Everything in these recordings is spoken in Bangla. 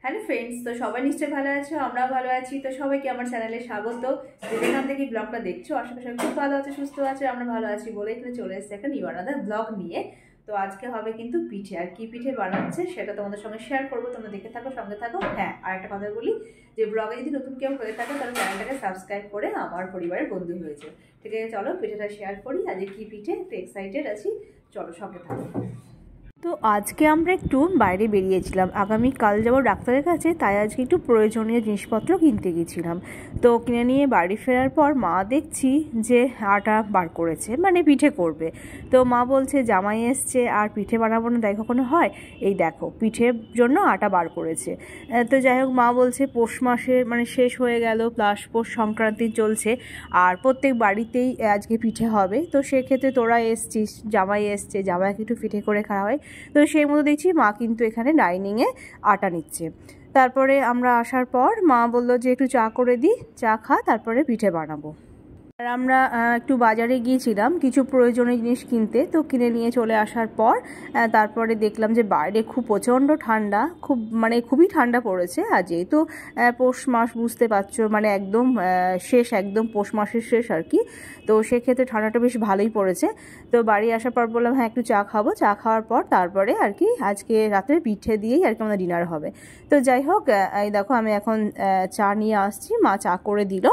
হ্যালো ফ্রেন্ডস, তো সবাই নিশ্চয়ই ভালো আছো, আমরাও ভালো আছি। তো সবাইকে আমার চ্যানেলে স্বাগত। যেখান থেকে ব্লগটা দেখছো আশা করি খুব ভালো আছে, সুস্থ আছে, আমরা ভালো আছি বলে এখানে চলে এসেছি একটা নিউ আনাদার ব্লগ নিয়ে। তো আজকে হবে কিন্তু পিঠে, আর কি পিঠে বানাচ্ছে সেটা তোমাদের সঙ্গে শেয়ার করবো। তোমরা দেখে থাকো, সঙ্গে থাকো। হ্যাঁ, আর একটা কথা বলি, যে ব্লগে যদি নতুন কেউ হয়ে থাকে তাহলে চ্যানেলটাকে সাবস্ক্রাইব করে আমার পরিবারের বন্ধু হয়েছে। ঠিক আছে, চলো পিঠেটা শেয়ার করি। আজকে কি পিঠে, একটু এক্সাইটেড আছি, চলো সঙ্গে থাকো। তো আজকে আমরা একটু বাইরে বেরিয়েছিলাম, আগামীকাল যাবো ডাক্তারের কাছে, তাই আজকে একটু প্রয়োজনীয় জিনিসপত্র কিনতে গেছিলাম। তো কিনে নিয়ে বাড়ি ফেরার পর মা দেখছি যে আটা বার করেছে, মানে পিঠে করবে। তো মা বলছে জামাই এসছে আর পিঠে বানাবো না, তাই কখনো হয়? এই দেখো পিঠের জন্য আটা বার করেছে। তো যাই হোক, মা বলছে পৌষ মাসের মানে শেষ হয়ে গেল, প্লাস পৌষ সংক্রান্তি চলছে, আর প্রত্যেক বাড়িতেই আজকে পিঠে হবে। তো সেক্ষেত্রে তোরা এসছিস, জামাই এসছে, জামাইকে একটু পিঠে করে খাওয়া হয়। তো সেই মতো দেখছি মা কিন্তু এখানে ডাইনিংয়ে আটা নিচ্ছে। তারপরে আমরা আসার পর মা বললো যে একটু চা করে দিই, চা খা, তারপরে পিঠে বানাবো। আর আমরা একটু বাজারে গিয়েছিলাম কিছু প্রয়োজনীয় জিনিস কিনতে। তো কিনে নিয়ে চলে আসার পর তারপরে দেখলাম যে বাইরে খুব প্রচণ্ড ঠান্ডা, খুবই ঠান্ডা পড়েছে। আর যেহেতু পৌষ মাস, বুঝতে পারছো, মানে একদম শেষ, একদম পৌষ মাসের শেষ আর কি। তো সেক্ষেত্রে ঠান্ডাটা বেশ ভালোই পড়েছে। তো বাড়ি আসার পর বললাম হ্যাঁ একটু চা খাবো। চা খাওয়ার পর তারপরে আর কি আজকে রাত্রে পিঠে দিয়েই আর কি আমাদের ডিনার হবে। তো যাই হোক, এই দেখো আমি এখন চা নিয়ে আসছি, মা চা করে দিল।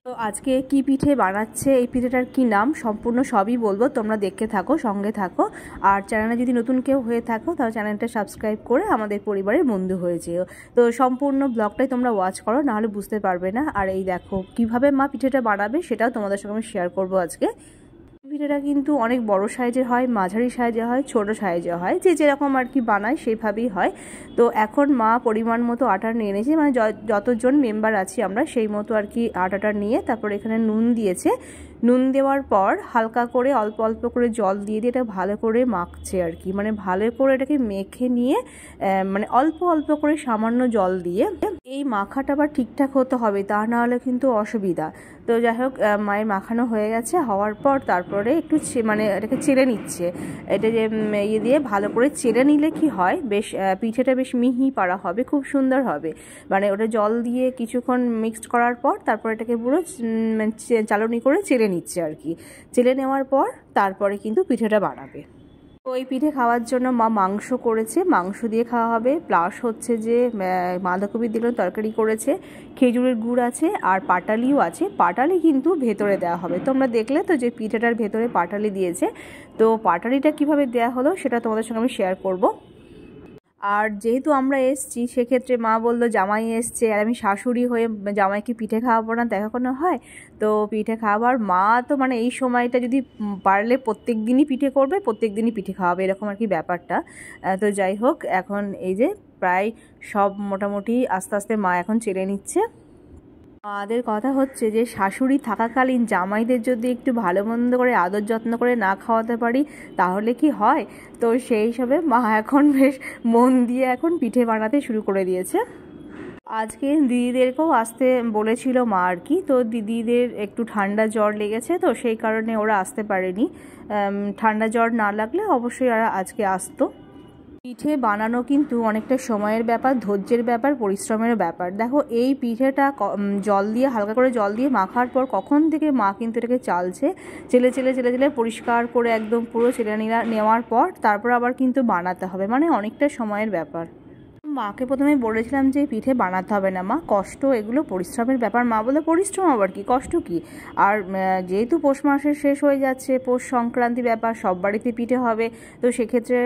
তো আজকে কি পিঠে বানাচ্ছে, এই পিঠেটার কি নাম, সম্পূর্ণ সবই বলবো, তোমরা দেখতে থাকো, সঙ্গে থাকো। আর চ্যানেলে যদি নতুন কেউ হয়ে থাকো তাহলে চ্যানেলটা সাবস্ক্রাইব করে আমাদের পরিবারের বন্ধু হয়ে যেও। তো সম্পূর্ণ ব্লগটাই তোমরা ওয়াচ করো, নাহলে বুঝতে পারবে না। আর এই দেখো কিভাবে মা পিঠেটা বানাবে সেটাও তোমাদের সঙ্গে আমি শেয়ার করবো আজকে। পিঠেটা কিন্তু অনেক বড় সাইজের হয়, মাঝারি সাইজে হয়, ছোট সাইজে হয়, যে যেরকম আর কি বানায় সেইভাবেই হয়। তো এখন মা পরিমাণ মতো আটা নিয়ে নিয়েছে, মানে যতজন মেম্বার আছি আমরা সেই মতো আর কি আটাটা নিয়ে তারপর এখানে নুন দিয়েছে। নুন দেওয়ার পর হালকা করে অল্প অল্প করে জল দিয়ে এটা ভালো করে মাখছে আর কি, মানে ভালো করে এটাকে মেখে নিয়ে মানে অল্প অল্প করে সামান্য জল দিয়ে এই মাখাটা আবার ঠিকঠাক হতে হবে, তা না হলে কিন্তু অসুবিধা। তো যাই হোক, মায়ের মাখানো হয়ে গেছে, হওয়ার পর তারপরে একটু মানে এটাকে চেলে নিচ্ছে। এটা যে ইয়ে দিয়ে ভালো করে চেলে নিলে কি হয়, বেশ পিঠেটা বেশ মিহি পাড়া হবে, খুব সুন্দর হবে। মানে ওটা জল দিয়ে কিছুক্ষণ মিক্সড করার পর তারপর এটাকে পুরো চালনি করে চেলে নিচ্ছে আর কি। চেলে নেওয়ার পর তারপরে কিন্তু পিঠেটা বানাবে। ওই পিঠে খাওয়ার জন্য মা মাংস করেছে, মাংস দিয়ে খাওয়া হবে, প্লাস হচ্ছে যে বাঁধাকপি দিলেও তরকারি করেছে, খেজুরের গুড় আছে, আর পাটালিও আছে। পাটালি কিন্তু ভেতরে দেওয়া হবে, তোমরা দেখলে তো যে পিঠেটার ভেতরে পাটালি দিয়েছে। তো পাটালিটা কিভাবে দেওয়া হলো সেটা তোমাদের সঙ্গে আমি শেয়ার করব। আর যেহেতু আমরা এসছি সেক্ষেত্রে মা বললো জামাই এসছে, আর আমি শাশুড়ি হয়ে জামাইকে পিঠে খাওয়াবো না, দেখা কোনো হয়? তো পিঠে খাওয়াবার মা তো মানে এই সময়টা যদি পারলে প্রত্যেক দিনই পিঠে করবে, প্রত্যেক দিনই পিঠে খাওয়াবে, এরকম আর কি ব্যাপারটা। তো যাই হোক, এখন এই যে প্রায় সব মোটামুটি আস্তে আস্তে মা এখন চেলে নিচ্ছে। আমাদের কথা হচ্ছে যে শাশুড়ি থাকাকালীন জামাইদের যদি একটু ভালো মন্দ করে আদর যত্ন করে না খাওয়াতে পারি তাহলে কি হয়? তো সেই হিসাবে মা এখন বেশ মন দিয়ে এখন পিঠে বানাতে শুরু করে দিয়েছে। আজকে দিদিদেরকেও আসতে বলেছিল মা আর কি। তো দিদিদের একটু ঠান্ডা জ্বর লেগেছে, তো সেই কারণে ওরা আসতে পারেনি। ঠান্ডা জ্বর না লাগলে অবশ্যই ওরা আজকে আসতো। পিঠে বানানো কিন্তু অনেকটা সময়ের ব্যাপার, ধৈর্যের ব্যাপার, পরিশ্রমের ব্যাপার। দেখো এই পিঠেটা জল দিয়ে, হালকা করে জল দিয়ে মাখার পর কখন থেকে মা কিন্তু এটাকে চেলে চেলে চেলে চেলে পরিষ্কার করে একদম পুরো চেলে নেওয়ার পর তারপর আবার কিন্তু বানাতে হবে, মানে অনেকটা সময়ের ব্যাপার। মাকে প্রথমে বলেছিলাম যে পিঠে বানাতে হবে না মা, কষ্ট, এগুলো পরিশ্রমের ব্যাপার। মা বলে পরিশ্রম আবার কি, কষ্ট কি? আর যেহেতু পৌষ মাসের শেষ হয়ে যাচ্ছে, পৌষ সংক্রান্তি ব্যাপার, সব বাড়িতে পিঠে হবে। তো সেক্ষেত্রে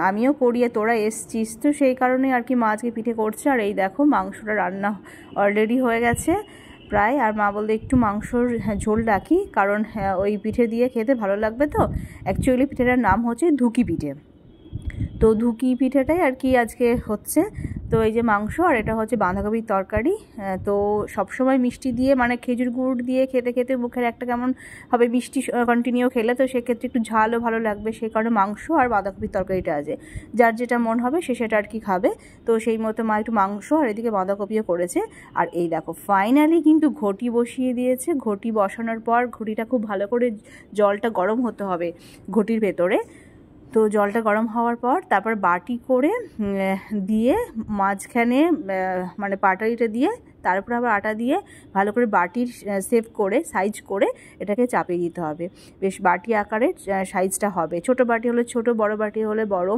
আমিও করিয়ে, তোরা এসছিস, তো সেই কারণে আর কি মা আজকে পিঠে করছে। আর এই দেখো মাংসটা রান্না অলরেডি হয়ে গেছে প্রায়। আর মা বলতে একটু মাংসর ঝোল রাখি, কারণ ওই পিঠে দিয়ে খেতে ভালো লাগবে। তো অ্যাকচুয়ালি পিঠেটার নাম হচ্ছে ধুকি পিঠে। তো ধুকি পিঠেটাই আর কি আজকে হচ্ছে। তো এই যে মাংস, আর এটা হচ্ছে বাঁধাকপির তরকারি। তো সবসময় মিষ্টি দিয়ে মানে খেজুর গুড় দিয়ে খেতে খেতে মুখের একটা কেমন হবে, মিষ্টি কন্টিনিউ খেলে, তো সেক্ষেত্রে একটু ঝালও ভালো লাগবে, সেই কারণে মাংস আর বাঁধাকপির তরকারিটা আছে। যার যেটা মন হবে সে সেটা আর কি খাবে। তো সেই মতো মা একটু মাংস আর এদিকে বাঁধাকপিও করেছে। আর এই দেখো ফাইনালি কিন্তু ঘটি বসিয়ে দিয়েছে। ঘটি বসানোর পর ঘটিটা খুব ভালো করে জলটা গরম হতে হবে ঘটির ভেতরে। তো জলটা গরম হওয়ার পর তারপর বাটি করে দিয়ে মাঝখানে মানে পাটালিটা দিয়ে তারপর আবার আটা দিয়ে ভালো করে বাটির শেপ করে সাইজ করে এটাকে চাপিয়ে দিতে হবে। বেশ বাটি আকারের সাইজটা হবে। ছোট বাটি হলে ছোট, বড় বাটি হলে বড়,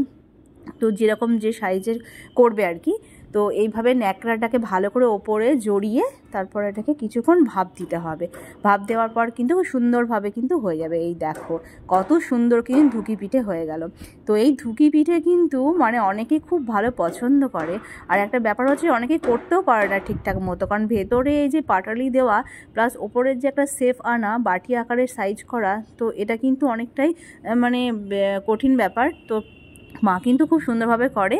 তো যেরকম যে সাইজের করবে আর কি। তো এইভাবে ন্যাকড়াটাকে ভালো করে ওপরে জড়িয়ে তারপর এটাকে কিছুক্ষণ ভাপ দিতে হবে। ভাপ দেওয়ার পর কিন্তু সুন্দরভাবে কিন্তু হয়ে যাবে। এই দেখো কত সুন্দর কিন্তু ধুকি পিঠে হয়ে গেল। তো এই ধুকি পিঠে কিন্তু মানে অনেকেই খুব ভালো পছন্দ করে। আর একটা ব্যাপার হচ্ছে অনেকেই করতেও পারে না ঠিকঠাক মতো, কারণ ভেতরে এই যে পাটালি দেওয়া প্লাস ওপরের যে একটা শেপ আনা, বাটি আকারের সাইজ করা, তো এটা কিন্তু অনেকটাই মানে কঠিন ব্যাপার। তো মা কিন্তু খুব সুন্দরভাবে করে।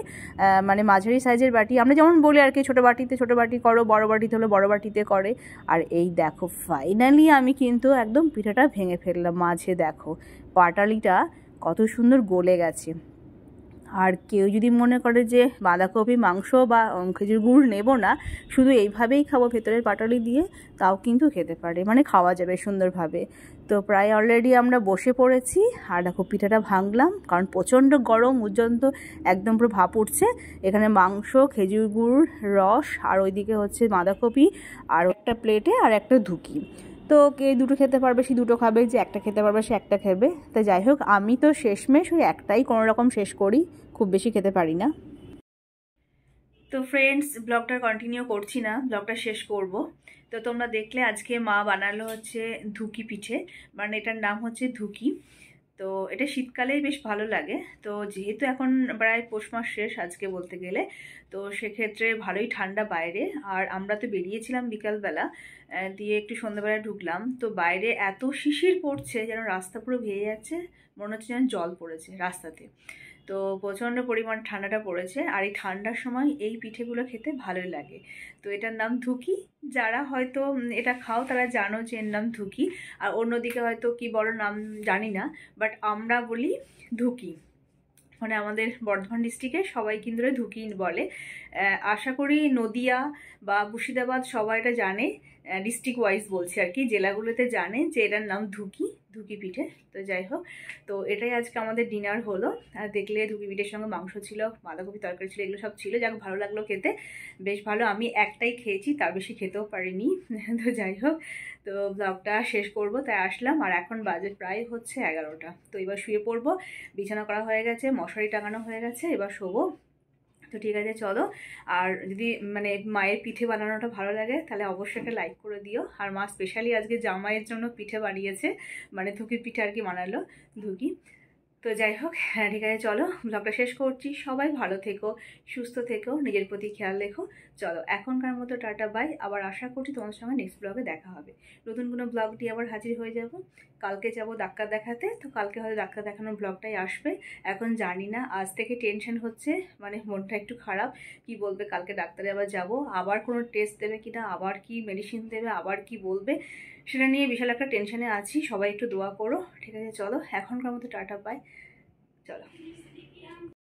মানে মাঝারি সাইজের বাটি, আমরা যেমন বলি আর কি, ছোটো বাটিতে ছোটো বাটি করো, বড় বাটিতে হলে বড় বাটিতে করে। আর এই দেখো ফাইনালি আমি কিন্তু একদম পিঠাটা ভেঙে ফেললাম। মাঝে দেখো পাটালিটা কত সুন্দর গলে গেছে। আর কেউ যদি মনে করে যে বাঁধাকপি মাংস বা খেজুর গুড় নেব না, শুধু এইভাবেই খাবো ভেতরের পাটালি দিয়ে, তাও কিন্তু খেতে পারে, মানে খাওয়া যাবে সুন্দরভাবে। তো প্রায় অলরেডি আমরা বসে পড়েছি। আর দেখো পিঠাটা ভাঙলাম, কারণ প্রচণ্ড গরম, উজ্জ্বন্ত একদম পুরো ভাপ উঠছে। এখানে মাংস, খেজুর গুড়, রস, আর ওইদিকে হচ্ছে বাঁধাকপি, আর একটা প্লেটে আর একটা ধুকি। তো কে দুটো খেতে পারবে সে দুটো খাবে, যে একটা খেতে পারবে সে একটা খাবে। তো যাই হোক, আমি তো শেষমেশ ওই একটাই কোনো রকম শেষ করি, খুব বেশি খেতে পারি না। তো ফ্রেন্ডস, ব্লগটা কন্টিনিউ করছি না, ব্লগটা শেষ করব। তো তোমরা দেখলে আজকে মা বানালো হচ্ছে ধুকি পিঠে, মানে এটার নাম হচ্ছে ধুকি। তো এটা শীতকালেই বেশ ভালো লাগে। তো যেহেতু এখন প্রায় পৌষ মাস শেষ আজকে বলতে গেলে, তো সেক্ষেত্রে ভালোই ঠান্ডা বাইরে। আর আমরা তো বেরিয়েছিলাম বিকালবেলা, দিয়ে একটু সন্ধ্যাবেলা ঢুকলাম। তো বাইরে এত শিশির পড়ছে যেন রাস্তা পুরো ভেজে যাচ্ছে, মনে হচ্ছে যেন জল পড়েছে রাস্তাতে। তো প্রচণ্ড পরিমাণ ঠান্ডাটা পড়েছে। আর এই ঠান্ডার সময় এই পিঠেগুলো খেতে ভালোই লাগে। তো এটার নাম ধুকি। যারা হয়তো এটা খাও তারা জানো যে এর নাম ধুকি। আর অন্যদিকে হয়তো কি বড় নাম জানি না, বাট আমরা বলি ধুকি। মানে আমাদের বর্ধমান ডিস্ট্রিক্টে সবাই কিন্তু ধুকি বলে। আশা করি নদিয়া বা মুর্শিদাবাদ সবাই এটা জানে, ডিস্ট্রিক্ট ওয়াইজ বলছি আর কি, জেলাগুলোতে জানে যে এটার নাম ধুকি, ধুকি পিঠে। তো যাই হোক, তো এটাই আজকে আমাদের ডিনার হলো। আর দেখলে ধুকি পিঠের সঙ্গে মাংস ছিল, বাঁধাকপি তরকারি ছিল, এগুলো সব ছিল। যাক, ভালো লাগলো খেতে, বেশ ভালো। আমি একটাই খেয়েছি, তার বেশি খেতেও পারিনি। তো যাই হোক, তো ব্লগটা শেষ করব তাই আসলাম। আর এখন বাজে প্রায় হচ্ছে 11টা। তো এবার শুয়ে পড়বো। বিছানা করা হয়ে গেছে, মশারি টাঙানো হয়ে গেছে, এবার শোবো। তো ঠিক আছে, চলো। আর যদি মানে মায়ের পিঠে বানানোটা ভালো লাগে তাহলে অবশ্যই একটা লাইক করে দিও। আর মা স্পেশালি আজকে জামাইয়ের জন্য পিঠে বানিয়েছে, মানে ধুকির পিঠে আর কি বানালো, ধুকি। তো যাই হোক, হ্যাঁ ঠিক আছে, চলো ব্লগটা শেষ করছি। সবাই ভালো থেকো, সুস্থ থেকো, নিজের প্রতি খেয়াল রেখো। চলো এখনকার মতো টাটা বাই। আবার আশা করছি তোমার সঙ্গে নেক্সট ব্লগে দেখা হবে। নতুন কোনো ব্লগ দিয়ে আবার হাজির হয়ে যাব। কালকে যাবো ডাক্তার দেখাতে, তো কালকে হয়তো ডাক্তার দেখানোর ব্লগটাই আসবে। এখন জানি না, আজ থেকে টেনশন হচ্ছে, মানে মনটা একটু খারাপ। কি বলবে কালকে ডাক্তারে আবার যাব, আবার কোনো টেস্ট দেবে কিনা, আবার কি মেডিসিন দেবে, আবার কি বলবে, সেটা নিয়ে বিশাল একটা টেনশনে আছি। সবাই একটু দোয়া করো। ঠিক আছে, চলো এখনকার মতো টাটা বাই। চলো।